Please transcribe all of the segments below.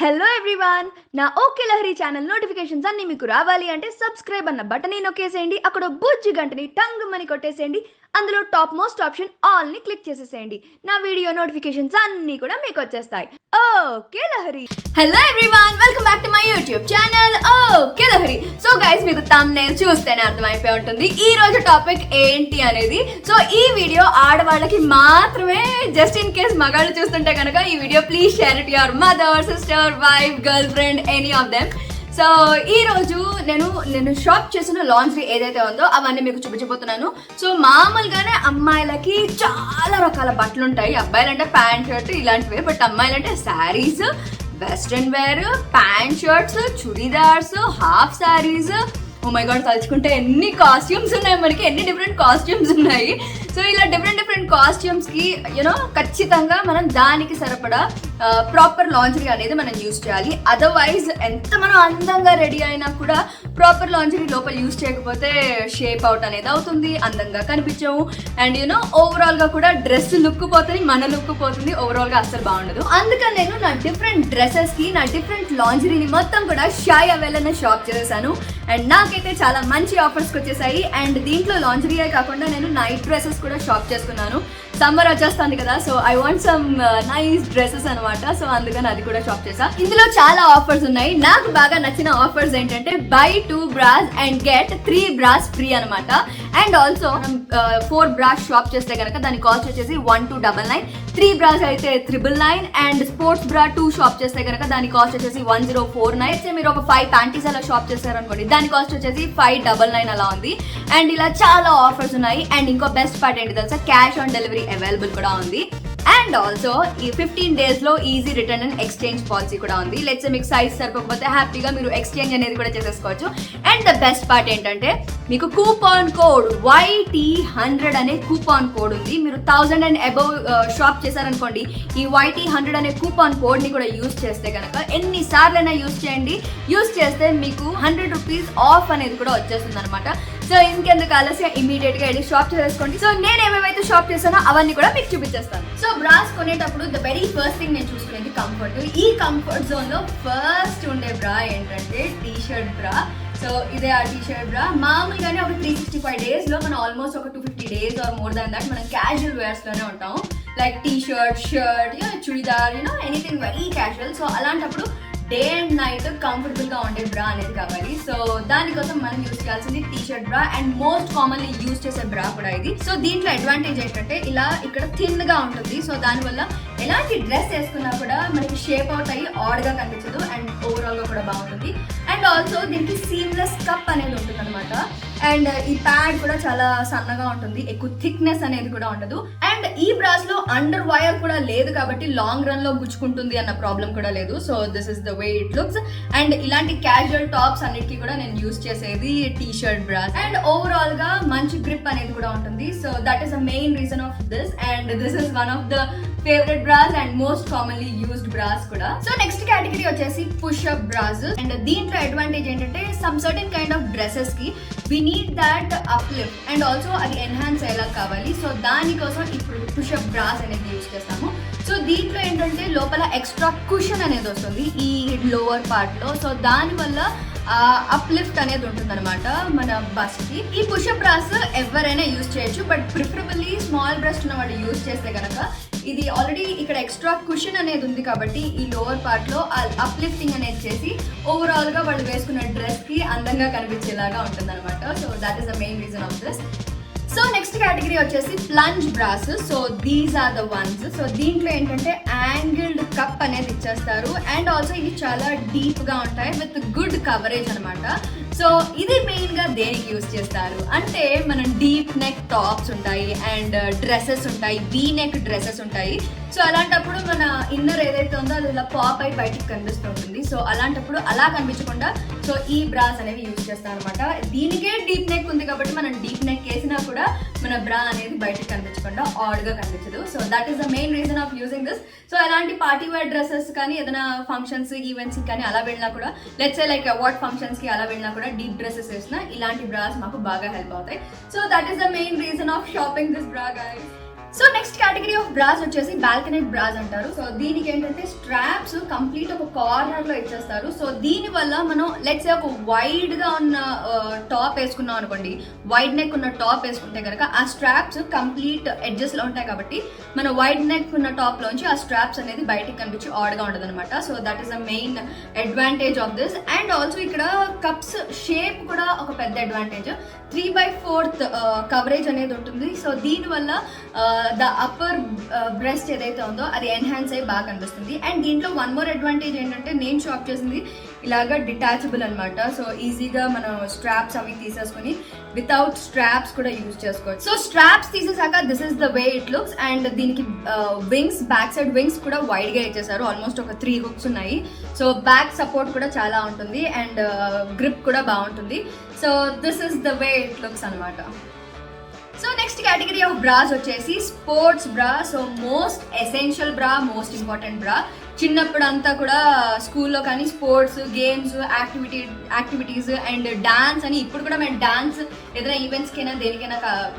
Hello everyone, నా okay Lahari channel notifications అన్ని మీకు రావాలి అంటే సబ్స్క్రైబ్ అన్న బటన్ నొక్కేసేయండి. అక్కడ బుజ్జి గంటని టంగ్ మని కొట్టేసేయండి. అందులో టాప్ మోస్ట్ ఆప్షన్ ఆల్ ని క్లిక్ చేసేసేయండి. నా వీడియో నోటిఫికేషన్స్ అన్ని కూడా మీకు వచ్చేస్తాయి. Okay Lahari. Hello everyone, welcome back to my YouTube channel okay Lahari. So guys, మీకు థంబ్నెయిల్ చూస్తేనే అర్థమైపోయి ఉంటుంది ఈ రోజు టాపిక్ ఏంటి అనేది. సో ఈ వీడియో ఆడవాళ్ళకి మాత్రమే. జస్ట్ ఇన్ కేస్ మగాళ్ళు చూస్తుంటే కనుక ఈ video please share it your mother, sister, wife, girl friend, any of them. So ఈ రోజు నేను షాప్ చేసిన లాండ్రీ ఏదైతే ఉందో అవన్నీ మీకు చూపించబోతున్నాను. సో మామూలుగానే అమ్మాయిలకి చాలా రకాల బట్టలు ఉంటాయి. అబ్బాయిలంటే ప్యాంట్ షర్ట్ ఇలాంటివే, బట్ అమ్మాయిలంటే saris, western wear, pant shirts, churidars, half saris. Oh my god, తలుచుకుంటే ఎన్ని కాస్ట్యూమ్స్ ఉన్నాయి మనకి, ఎన్ని డిఫరెంట్ కాస్ట్యూమ్స్ ఉన్నాయి. సో ఇలా డిఫరెంట్ కాస్ట్యూమ్స్కి ఖచ్చితంగా మనం దానికి సరిపడా ప్రాపర్ లాంజరీ అనేది మనం యూజ్ చేయాలి. అదర్వైజ్ ఎంత మనం అందంగా రెడీ అయినా కూడా ప్రాపర్ లాంజరీ లోపల యూజ్ చేయకపోతే షేప్ అవుట్ అనేది అవుతుంది, అందంగా కనిపించము. అండ్ ఓవరాల్గా కూడా డ్రెస్ లుక్ పోతుంది, మన లుక్ పోతుంది, ఓవరాల్గా అస్సలు బాగుండదు. అందుకని నేను నా డిఫరెంట్ డ్రెస్సెస్కి నా డిఫరెంట్ లాంజరీని మొత్తం కూడా షాయ్ అవైలనే షాప్ చేసేసాను. అండ్ నాకైతే చాలా మంచి ఆఫర్స్కి వచ్చేసాయి. అండ్ దీంట్లో లాంజరీయే కాకుండా నేను నైట్ డ్రెస్సెస్ కూడా షాప్ చేసుకున్నాను. సమ్మర్ వచ్చేస్తుంది కదా, so I want some nice dresses అనమాట. సో అందుకని అది కూడా షాప్ చేసా. ఇందులో చాలా ఆఫర్స్ ఉన్నాయి. నాకు బాగా నచ్చిన ఆఫర్స్ ఏంటంటే by 2 brass and get 3 brass free అనమాట. అండ్ ఆల్సో 4 బ్రాస్ షాప్ చేస్తే కనుక దాని కాస్ట్ వచ్చేసి 1299. 3 బ్రాస్ అయితే 999. అండ్ స్పోర్ట్స్ బ్రా 2 షాప్ చేస్తే కనుక దాని కాస్ట్ వచ్చేసి 1049. మీరు ఒక 5 ప్యాంటీస్ అలా షాప్ చేస్తారనుకోండి, దాని కాస్ట్ వచ్చేసి 599 అలా ఉంది. అండ్ ఇలా చాలా ఆఫర్స్ ఉన్నాయి. అండ్ ఇంకో బెస్ట్ పార్ట్ ఏంటి తెలుసా, క్యాష్ ఆన్ డెలివరీ అవైలబుల్ కూడా ఉంది. అండ్ ఆల్సో ఈ 15 days లో easy return and exchange policy కూడా ఉంది. లెట్స్ మీకు సైజ్ సరిపోకపోతే హ్యాపీగా మీరు ఎక్స్చేంజ్ అనేది కూడా చేసేసుకోవచ్చు. అండ్ ద బెస్ట్ పార్ట్ ఏంటంటే మీకు కూపాన్ కోడ్ YT100 అనే కూపాన్ కోడ్ ఉంది. మీరు 1000 అండ్ అబౌవ్ షాప్ చేశారనుకోండి, ఈ YT100 అనే కూపాన్ కోడ్ ని కూడా యూజ్ చేస్తే కనుక ఎన్నిసార్లైనా యూజ్ చేయండి. యూజ్ చేస్తే మీకు 100 రూపీస్ ఆఫ్ అనేది కూడా వచ్చేస్తుంది అనమాట. సో ఇంకెందుకు ఆలస్యం, ఇమీడియట్ గా వెళ్ళి షాప్ చేసుకోండి. సో నేను ఏమేమైతే షాప్ చేస్తానో అవన్నీ కూడా మీకు చూపించేస్తాను. సో బ్రాస్ కొనేటప్పుడు ద వెరీ ఫస్ట్ థింగ్ నేను చూసుకునేది కంఫర్ట్. ఈ కంఫర్ట్ జోన్ లో ఫస్ట్ ఉండే బ్రా ఏంటంటే టీ షర్ట్ బ్రా. సో ఇదే ఆ టీ షర్ట్ బ్రా. మామూలుగానే ఒక 365 days లో మనం ఆల్మోస్ట్ ఒక 250 days or more than that మనం క్యాజువల్ వేర్స్ లోనే ఉంటాము. Like T shirt, churidar, anything very casual. So అలాంటప్పుడు డే అండ్ నైట్ కంఫర్టబుల్ గా ఉండే బ్రా అనేది కావాలి. సో దానికోసం మనం యూజ్ చేయాల్సింది టీ షర్ట్ బ్రా. అండ్ మోస్ట్ కామన్లీ యూజ్ చేసే బ్రా కూడా ఇది. సో దీంట్లో అడ్వాంటేజ్ ఏంటంటే ఇలా ఇక్కడ థిన్ గా ఉంటుంది. సో దానివల్ల ఎలాంటి డ్రెస్ వేసుకున్నా కూడా మనకి షేప్ అవుట్ అయ్యి ఆడ్ గా కనిపించదు. అండ్ ఓవరాల్ గా కూడా బాగుంటుంది. అండ్ ఆల్సో దీనికి సీమ్లెస్ కప్ అనేది ఉంటుంది అనమాట. అండ్ ఈ ప్యాడ్ కూడా చాలా సన్నగా ఉంటుంది, ఎక్కువ థిక్నెస్ అనేది కూడా ఉండదు. అండ్ ఈ బ్రాస్ లో అండర్ వైర్ కూడా లేదు కాబట్టి లాంగ్ రన్ లో గుచ్చుకుంటుంది అన్న ప్రాబ్లం కూడా లేదు. So this is the way it looks. And ఇలాంటి క్యాజువల్ టాప్స్ అన్నిటికీ కూడా నేను యూజ్ చేసేది T shirt brass. And overall గా మంచి గ్రిప్ అనేది కూడా ఉంటుంది. So that is the main reason of this. And this is one of the favourite brass and most commonly used brass కూడా. సో నెక్స్ట్ కేటగిరీ వచ్చేసి push up brass. And దీంట్లో advantage ఏంటంటే some certain kind of dresses కి వి need that uplift and also అది enhance అయ్యేలా కావాలి. So దానికోసం ఇప్పుడు పుష్ అప్ బ్రాస్ అనేది యూజ్ చేస్తాము. సో దీంట్లో ఏంటంటే లోపల ఎక్స్ట్రా కుషన్ అనేది వస్తుంది ఈ లోవర్ పార్ట్ లో. సో దానివల్ల అప్లిఫ్ట్ అనేది ఉంటుంది అనమాట మన బస్ట్ కి. ఈ పుషప్ బ్రాస్ ఎవరైనా యూజ్ చేయొచ్చు, బట్ ప్రిఫరబుల్లీ స్మాల్ బ్రెస్ట్ ఉన్న వాళ్ళు యూజ్ చేస్తే కనుక ఇది ఆల్రెడీ ఇక్కడ ఎక్స్ట్రా కుషన్ అనేది ఉంది కాబట్టి ఈ లోవర్ పార్ట్ లో అప్లిఫ్టింగ్ అనేది చేసి ఓవరాల్ గా వాళ్ళు వేసుకున్న డ్రెస్ కి అందంగా కనిపించేలాగా ఉంటుంది అనమాట. So that is the main reason of this. So next category వచ్చేసి plunge bras. So these are the ones. So దీంట్లో ఏంటంటే యాంగిల్డ్ కప్ అనేది ఇచ్చేస్తారు. అండ్ ఆల్సో ఇవి చాలా డీప్ గా ఉంటాయి విత్ గుడ్ కవరేజ్ అనమాట. సో ఇది మెయిన్ గా దేనికి యూజ్ చేస్తారు అంటే మనం డీప్ నెక్ టాప్స్ ఉంటాయి అండ్ డ్రెస్సెస్ ఉంటాయి, వీ నెక్ డ్రెస్సెస్ ఉంటాయి. సో అలాంటప్పుడు మన ఇన్నర్ ఏదైతే ఉందో అది ఇలా పాప్ అయి బయటికి కనిపిస్తూ ఉంటుంది. సో అలాంటప్పుడు అలా కనిపించకుండా సో ఈ బ్రాస్ అనేవి యూజ్ చేస్తాం అనమాట. దీనికే డీప్ నెక్ ఉంది కాబట్టి మనం డీప్ నెక్ వేసినా కూడా మన బ్రా అనేది బయటకు కనిపించకుండా ఆడ్ గా కనిపించదు. So that is the main reason of using this. So ఎలాంటి పార్టీ వేర్ డ్రెస్సెస్ కానీ ఏదైనా ఫంక్షన్స్ ఈవెంట్స్ కానీ అలా వెళ్ళినా కూడా, let's say like award functions కి అలా వెళ్ళినా కూడా డీప్ డ్రెస్సెస్ వేసినా ఇలాంటి బ్రాస్ మాకు బాగా హెల్ప్ అవుతాయి. So that is the main reason of shopping this bra guys. So next category of bras వచ్చేసి బాల్కనెట్ బ్రాస్ అంటారు. సో దీనికి ఏంటంటే స్ట్రాప్స్ కంప్లీట్ ఒక కార్నర్ లో ఇచ్చేస్తారు. సో దీని వల్ల మనం లెట్స్ ఒక వైడ్ గా ఉన్న టాప్ వేసుకున్నాం అనుకోండి, వైడ్ నెక్ ఉన్న టాప్ వేసుకుంటే కనుక ఆ స్ట్రాప్స్ కంప్లీట్ ఎడ్జెస్ లో ఉంటాయి కాబట్టి మన వైడ్ నెక్ ఉన్న టాప్ లోంచి ఆ స్ట్రాప్స్ అనేది బయటికి కనిపించి ఆడ్ గా ఉండదు అనమాట. So that is the main advantage of this. And also ఇక్కడ కప్స్ షేప్ కూడా ఒక పెద్ద అడ్వాంటేజ్. 3/4 కవరేజ్ అనేది ఉంటుంది. సో దీనివల్ల ద అప్పర్ బ్రెస్ట్ ఏదైతే ఉందో అది ఎన్హాన్స్ అయ్యి బాగా కనిపిస్తుంది. అండ్ దీంట్లో వన్ మోర్ అడ్వాంటేజ్ ఏంటంటే నేను షాప్ చేసింది ఇలాగా డిటాచబుల్ అనమాట. సో ఈజీగా మనం స్ట్రాప్స్ అవి తీసేసుకుని వితౌట్ స్ట్రాప్స్ కూడా యూజ్ చేసుకోవచ్చు. సో స్ట్రాప్స్ తీసేసాక this is the way it looks. And దీనికి వింగ్స్, బ్యాక్ సైడ్ వింగ్స్ కూడా వైడ్ గా ఇచ్చేసారు. ఆల్మోస్ట్ ఒక 3 హుక్స్ ఉన్నాయి. సో బ్యాక్ సపోర్ట్ కూడా చాలా ఉంటుంది అండ్ గ్రిప్ కూడా బాగుంటుంది. So this is the way it looks అనమాట. So next category of bras వచ్చేసి sports bra. So most essential bra, most important bra. చిన్నప్పుడు అంతా కూడా స్కూల్లో కానీ sports, games, activities and dance అని, ఇప్పుడు కూడా మేము డాన్స్ ఏదైనా ఈవెంట్స్కి అయినా దేనికైనా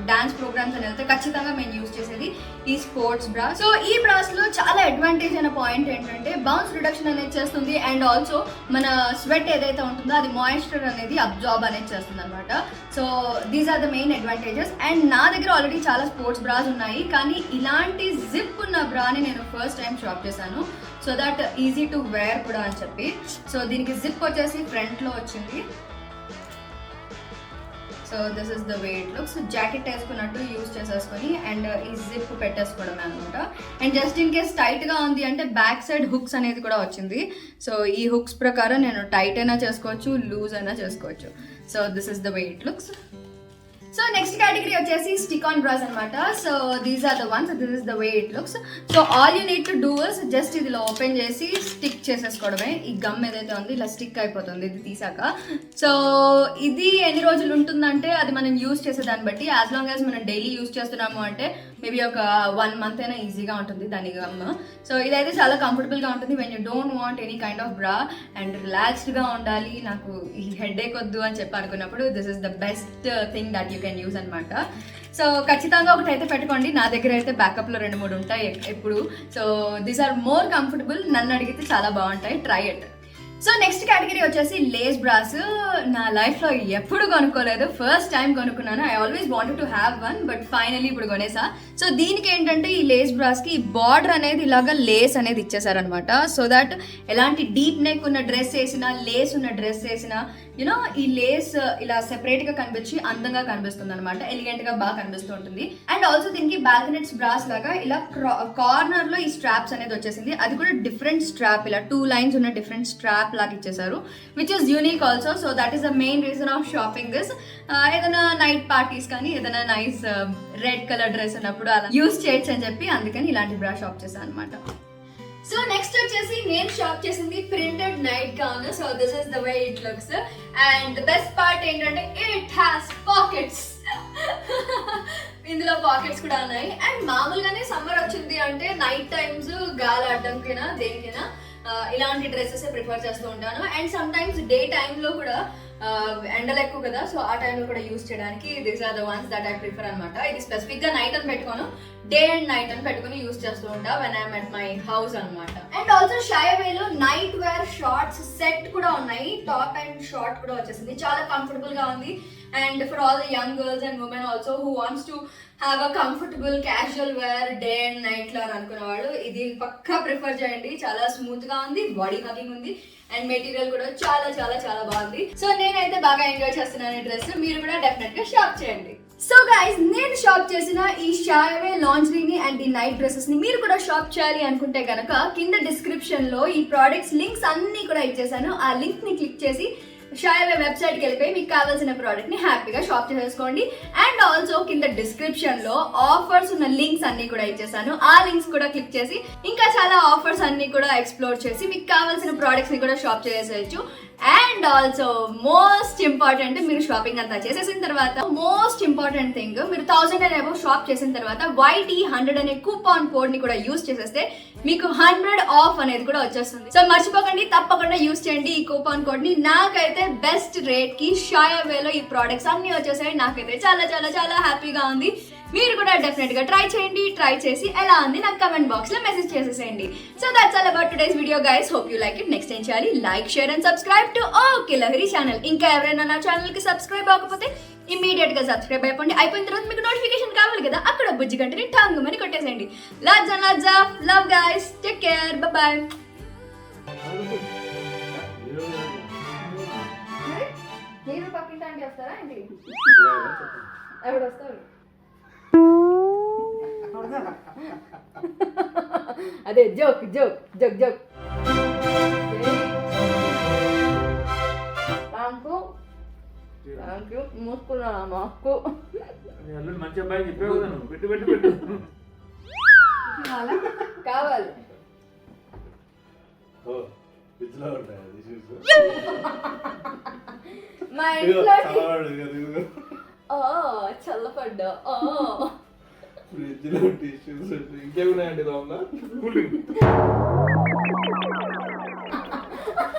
డాన్స్ ప్రోగ్రామ్స్ అని వెళ్తే ఖచ్చితంగా మేము యూజ్ చేసేది ఈ స్పోర్ట్స్ బ్రా. సో ఈ బ్రాస్లో చాలా అడ్వాంటేజ్ అయిన పాయింట్ ఏంటంటే బౌన్స్ రిడక్షన్ అనేది చేస్తుంది. అండ్ ఆల్సో మన స్వెట్ ఏదైతే ఉంటుందో అది మాయిశ్చర్ అనేది అబ్జార్బ్ అనేది చేస్తుంది అనమాట. So these are the main advantages. And నా దగ్గర ఆల్రెడీ చాలా స్పోర్ట్స్ బ్రాస్ ఉన్నాయి, కానీ ఇలాంటి జిప్ ఉన్న బ్రాని నేను ఫస్ట్ టైం షాప్ చేశాను. So that easy to wear కూడా అని చెప్పి. సో దీనికి జిప్ వచ్చేసి ఫ్రంట్ లో వచ్చింది. So this is the way it looks. Jacket వేసుకున్నట్టు యూజ్ చేసేసుకొని అండ్ ఈ జిప్ పెట్టేసుకోవడమే అనమాట. And just in case tight గా ఉంది అంటే బ్యాక్ సైడ్ హుక్స్ అనేది కూడా వచ్చింది. సో ఈ హుక్స్ ప్రకారం నేను టైట్ అయినా చేసుకోవచ్చు, లూజ్ అయినా చేసుకోవచ్చు. So this is the way it looks. So next category వచ్చేసి స్టిక్ ఆన్ బ్రాస్ అనమాట. So these are the ones. This is the way it looks. So all you need to do is just ఇదిలో open చేసి stick చేసేసుకోవడమే. ఈ gum ఏదైతే ఉంది ఇలా stick అయిపోతుంది ఇది తీసాక. సో ఇది ఎన్ని రోజులు ఉంటుందంటే అది మనం యూజ్ చేసే దాన్ని బట్టి, యాజ్ లాంగ్ యాజ్ మనం డైలీ యూజ్ చేస్తున్నాము అంటే మేబీ ఒక 1 month అయినా ఈజీగా ఉంటుంది దాని గమ్. సో ఇదైతే చాలా కంఫర్టబుల్గా ఉంటుంది when you don't want any kind of బ్రా అండ్ రిలాక్స్డ్గా ఉండాలి, నాకు ఈ హెడేక్ వద్దు అని చెప్పి అనుకున్నప్పుడు this is the best thing that you can use అనమాట. సో ఖచ్చితంగా ఒకటి అయితే పెట్టుకోండి. నా దగ్గర అయితే బ్యాకప్లో 2-3 ఉంటాయి ఎప్పుడు. So these are more comfortable. నన్ను అడిగితే చాలా బాగుంటాయి, try it. So next category వచ్చేసి లేస్ బ్రాస్. నా లైఫ్లో ఎప్పుడు కొనుక్కోలేదు, ఫస్ట్ టైం కొనుక్కున్నాను. I always wanted to have one but finally ఇప్పుడు కొనేసా. సో దీనికి ఏంటంటే ఈ లేస్ బ్రాస్కి ఈ బార్డర్ అనేది ఇలాగా లేస్ అనేది ఇచ్చేసారనమాట. సో దట్ ఎలాంటి డీప్ నెక్ ఉన్న డ్రెస్ వేసినా, లేస్ ఉన్న డ్రెస్ వేసినా యూనో ఈ లేస్ ఇలా సెపరేట్గా కనిపించి అందంగా కనిపిస్తుంది అనమాట. ఎలిగెంట్గా బాగా కనిపిస్తూ ఉంటుంది. అండ్ ఆల్సో దీనికి బాల్కనెట్స్ బ్రాస్ లాగా ఇలా కార్నర్లో ఈ స్ట్రాప్స్ అనేది వచ్చేసింది. అది కూడా డిఫరెంట్ స్ట్రాప్, ఇలా 2 lines ఉన్న డిఫరెంట్ స్ట్రాప్ లాగా ఇచ్చేసారు, which is unique also. So that is the main reason of shopping this. ఏదైనా నైట్ పార్టీస్ కానీ ఏదైనా నైస్ రెడ్ కలర్ డ్రెస్ ఉన్నప్పుడు అలా యూస్ చేయొచ్చు అని చెప్పి అందుకని ఇలాంటి బ్రా షాప్ చేశాను అనమాట. సో నెక్స్ట్ వచ్చేసి నేను షాప్ చేసింది printed night gown. So this is the way it looks. And the best part ఏంటంటే ఇట్ హ్యాస్ పాకెట్స్. ఇందులో పాకెట్స్ కూడా ఉన్నాయి. అండ్ మామూలుగానే సమ్మర్ వచ్చింది అంటే నైట్ టైమ్స్ గాలి అడ్డంకైనా దేనికైనా ఇలాంటి డ్రెస్సెస్ ప్రిఫర్ చేస్తూ ఉంటాను. అండ్ సమ్ టైమ్స్ డే టైంలో కూడా ఎండలు ఎక్కువ కదా, సో ఆ టైంలో కూడా యూస్ చేయడానికి these are the ones that I prefer అనమాట. ఇది స్పెసిఫిక్ గా నైట్ అని పెట్టుకోను, డే అండ్ నైట్ అని పెట్టుకుని యూస్ చేస్తూ ఉంటా when I'm at my house అనమాట. అండ్ ఆల్సో షైవేలో నైట్ వేర్ షార్ట్స్ సెట్ కూడా ఉన్నాయి. టాప్ అండ్ షార్ట్ కూడా వచ్చేసింది, చాలా కంఫర్టబుల్ గా ఉంది. And for all the young girls and women also who wants to have a comfortable casual wear day and night లా అనుకున్న వాళ్ళు ఇది పక్కా ప్రిఫర్ చేయండి. చాలా స్మూత్ గా ఉంది, బాడీ హగింగ్ ఉంది అండ్ మెటీరియల్ కూడా చాలా చాలా చాలా బాగుంది. సో నేనైతే బాగా ఎంజాయ్ చేస్తున్నాను ఈ డ్రెస్. మీరు కూడా డెఫినెట్ గా షాప్ చేయండి. సో గైస్, నేను షాప్ చేసిన ఈ షాయవే లాంజ్రీని అండ్ ఈ నైట్ డ్రెస్సెస్ ని మీరు కూడా షాప్ చేయాలి అనుకుంటే గనక కింద డిస్క్రిప్షన్ లో ఈ ప్రోడక్ట్స్ లింక్స్ అన్ని కూడా ఇచ్చేసాను. ఆ లింక్ ని క్లిక్ చేసి షాయవే వెబ్సైట్కి వెళ్ళిపోయి మీకు కావాల్సిన ప్రోడక్ట్ ని హ్యాపీగా షాప్ చేసేసుకోండి. అండ్ ఆల్సో కింద డిస్క్రిప్షన్ లో ఆఫర్స్ ఉన్న లింక్స్ అన్ని కూడా ఇచ్చేసాను. ఆ లింక్స్ కూడా క్లిక్ చేసి ఇంకా చాలా ఆఫర్స్ అన్ని కూడా ఎక్స్ప్లోర్ చేసి మీకు కావాల్సిన ప్రోడక్ట్స్ ని కూడా షాప్ చేసేయచ్చు. అండ్ ఆల్సో మోస్ట్ ఇంపార్టెంట్, మీరు షాపింగ్ అంతా చేసేసిన తర్వాత మోస్ట్ ఇంపార్టెంట్ థింగ్, మీరు 1000 and above షాప్ చేసిన తర్వాత YT100 అనే కూపాన్ కోడ్ ని కూడా యూస్ చేసేస్తే మీకు 100 ఆఫ్ అనేది కూడా వచ్చేస్తుంది. సో మర్చిపోకండి, తప్పకుండా యూస్ చేయండి ఈ కూపాన్ కోడ్ ని. నాకైతే బెస్ట్ రేట్ కి షాయవేలో ఈ ప్రోడక్ట్స్ అన్ని వచ్చేసాయి. నాకైతే చాలా చాలా చాలా హ్యాపీగా ఉంది. మీరు కూడా డెఫినెట్గా ట్రై చేయండి. ట్రై చేసి ఎలా ఉంది నాకు కమెంట్ బాక్స్లో మెసేజ్ చేసేసేయండి. So that's all about today's video guys. Hope you like it. Next ఏం చేయాలి? Like, share and subscribe to okay Lahari channel. ఇంకా ఎవరైనా నా ఛానల్కి సబ్స్క్రైబ్ అవ్వకపోతే ఇమీడియట్గా సబ్స్క్రైబ్ అయిపోండి. అయిపోయిన తర్వాత మీకు నోటిఫికేషన్ కావాలి కదా, అక్కడ బుజ్జి గంటని టంగుమని కొట్టేసేయండి. Lots and lots of love guys. Take care. Bye. మీరు పక్కింటి ఆంటీ వస్తారా ఏంటి? ఎవడు వస్తారు? అదే joke joke joke joke. Thank you. మూసుకున్నా మాకు మంచి అబ్బాయి చెప్పావు కదా, పెట్టు పెట్టు పెట్టు కావాలి. మా ఇంట్లో చల్లపడ్డా. ఫ్రిడ్జ్ లో టిష్యూస్ ఇంకేమున్నాయండి లోపల?